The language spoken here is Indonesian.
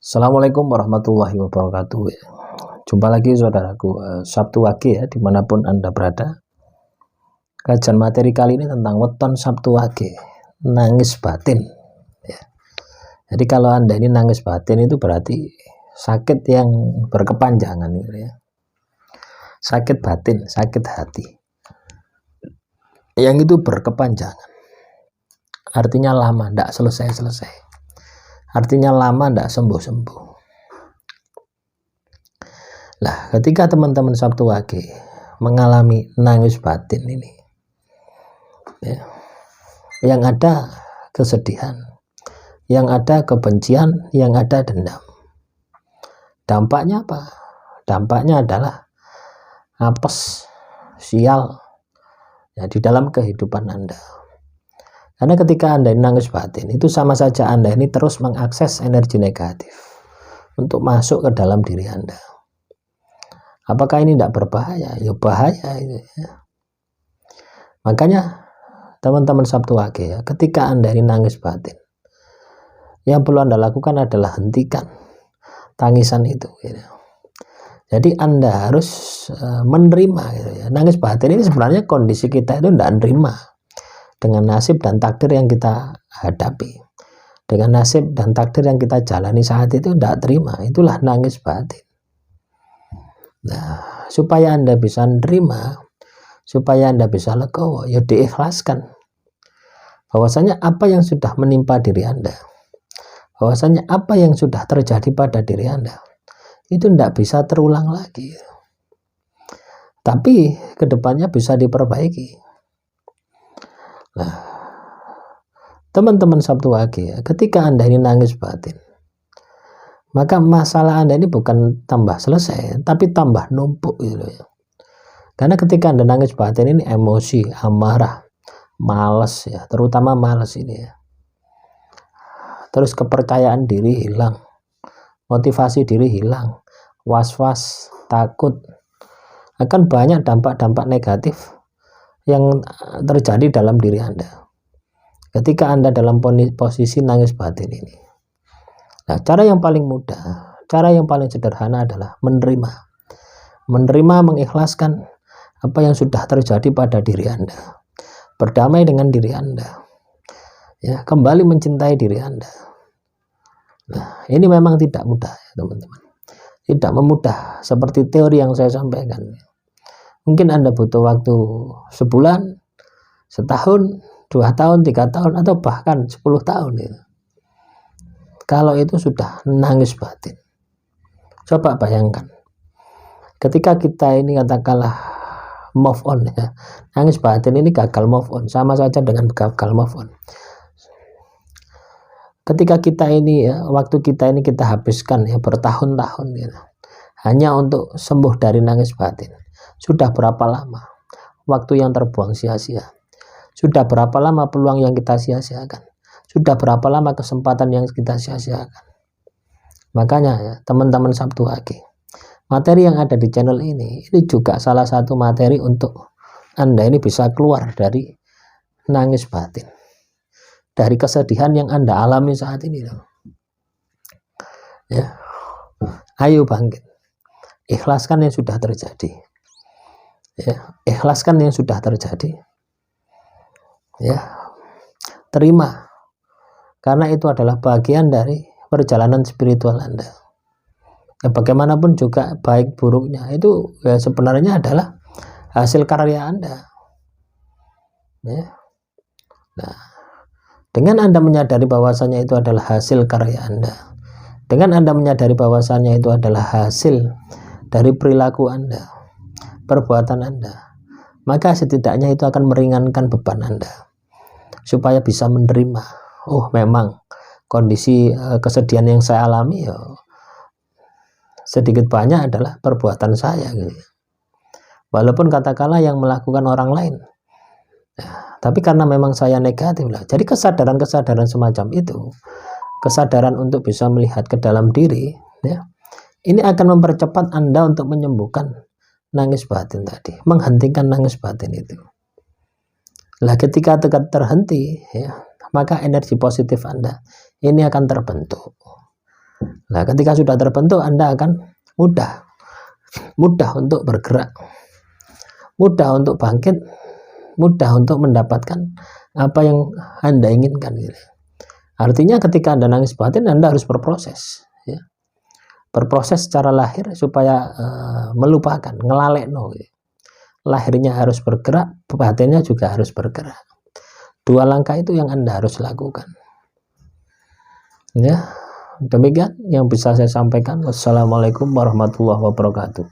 Assalamualaikum warahmatullahi wabarakatuh. Jumpa lagi saudaraku, Sabtu Wage ya, dimanapun Anda berada. Kajian materi kali ini tentang weton Sabtu Wage, nangis batin ya. Jadi kalau Anda ini nangis batin itu berarti sakit yang berkepanjangan gitu ya. Sakit batin, sakit hati yang itu berkepanjangan, artinya lama, tidak selesai-selesai, artinya lama tidak sembuh-sembuh. Nah, ketika teman-teman Sabtu Wage mengalami nangis batin ini ya, yang ada kesedihan, yang ada kebencian, yang ada dendam, dampaknya apa? Dampaknya adalah apes, sial ya, di dalam kehidupan Anda. Karena ketika Anda nangis batin, itu sama saja Anda ini terus mengakses energi negatif untuk masuk ke dalam diri Anda. Apakah ini tidak berbahaya? Ya bahaya itu ya. Makanya teman-teman Sabtu Wage ya, ketika Anda ini nangis batin, yang perlu Anda lakukan adalah hentikan tangisan itu gitu. Jadi Anda harus menerima gitu ya. Nangis batin ini sebenarnya kondisi kita itu tidak menerima dengan nasib dan takdir yang kita hadapi, dengan nasib dan takdir yang kita jalani saat itu, tidak terima. Itulah nangis batin. Nah, supaya Anda bisa menerima, supaya Anda bisa legowo, ya diikhlaskan bahwasanya apa yang sudah menimpa diri Anda, bahwasanya apa yang sudah terjadi pada diri Anda itu tidak bisa terulang lagi, tapi kedepannya bisa diperbaiki. Nah, teman-teman Sabtu Wage, ketika Anda ini nangis batin, maka masalah Anda ini bukan tambah selesai, tapi tambah numpuk gitu ya. Karena ketika Anda nangis batin ini emosi, amarah, malas ya, terutama malas ini ya. Terus kepercayaan diri hilang, motivasi diri hilang, was-was, takut, akan banyak dampak-dampak negatif yang terjadi dalam diri Anda ketika Anda dalam posisi nangis batin ini. Nah, cara yang paling mudah, cara yang paling sederhana adalah menerima, mengikhlaskan apa yang sudah terjadi pada diri Anda, berdamai dengan diri Anda ya, kembali mencintai diri Anda. Nah, ini memang tidak mudah ya teman-teman, tidak memudah seperti teori yang saya sampaikan. Mungkin Anda butuh waktu sebulan, setahun, 2 tahun, 3 tahun, atau bahkan 10 tahun ya. Kalau itu sudah nangis batin. Coba bayangkan, ketika kita ini katakanlah move on ya, nangis batin ini gagal move on, sama saja dengan gagal move on. Ketika kita ini ya, waktu kita ini kita habiskan ya bertahun-tahun ya, hanya untuk sembuh dari nangis batin. Sudah berapa lama waktu yang terbuang sia-sia? Sudah berapa lama peluang yang kita sia-siakan? Sudah berapa lama kesempatan yang kita sia-siakan? Makanya ya teman-teman Sabtu Wage, materi yang ada di channel ini juga salah satu materi untuk Anda ini bisa keluar dari nangis batin, dari kesedihan yang Anda alami saat ini ya. Ayo bangkit, ikhlaskan yang sudah terjadi ya, ikhlaskan yang sudah terjadi ya, terima, karena itu adalah bagian dari perjalanan spiritual Anda ya. Bagaimanapun juga baik buruknya itu ya sebenarnya adalah hasil karya Anda ya. Nah, dengan Anda menyadari bahwasanya itu adalah hasil karya Anda, dengan Anda menyadari bahwasanya itu adalah hasil dari perilaku Anda, perbuatan Anda, maka setidaknya itu akan meringankan beban Anda supaya bisa menerima, oh memang kondisi kesedihan yang saya alami ya sedikit banyak adalah perbuatan saya gitu. Walaupun katakanlah yang melakukan orang lain ya, tapi karena memang saya negatif lah. Jadi kesadaran-kesadaran semacam itu, kesadaran untuk bisa melihat ke dalam diri ya, ini akan mempercepat Anda untuk menyembuhkan nangis batin tadi, menghentikan nangis batin itu. Lah ketika terhenti ya, maka energi positif Anda ini akan terbentuk. Nah, ketika sudah terbentuk, Anda akan mudah untuk bergerak, mudah untuk bangkit, mudah untuk mendapatkan apa yang Anda inginkan gitu. Artinya ketika Anda nangis batin, Anda harus berproses ya. Berproses secara lahir supaya melupakan, ngelalekno gitu. Lahirnya harus bergerak, batinnya juga harus bergerak. Dua langkah itu yang Anda harus lakukan. Ya, demikian yang bisa saya sampaikan. Wassalamualaikum warahmatullahi wabarakatuh.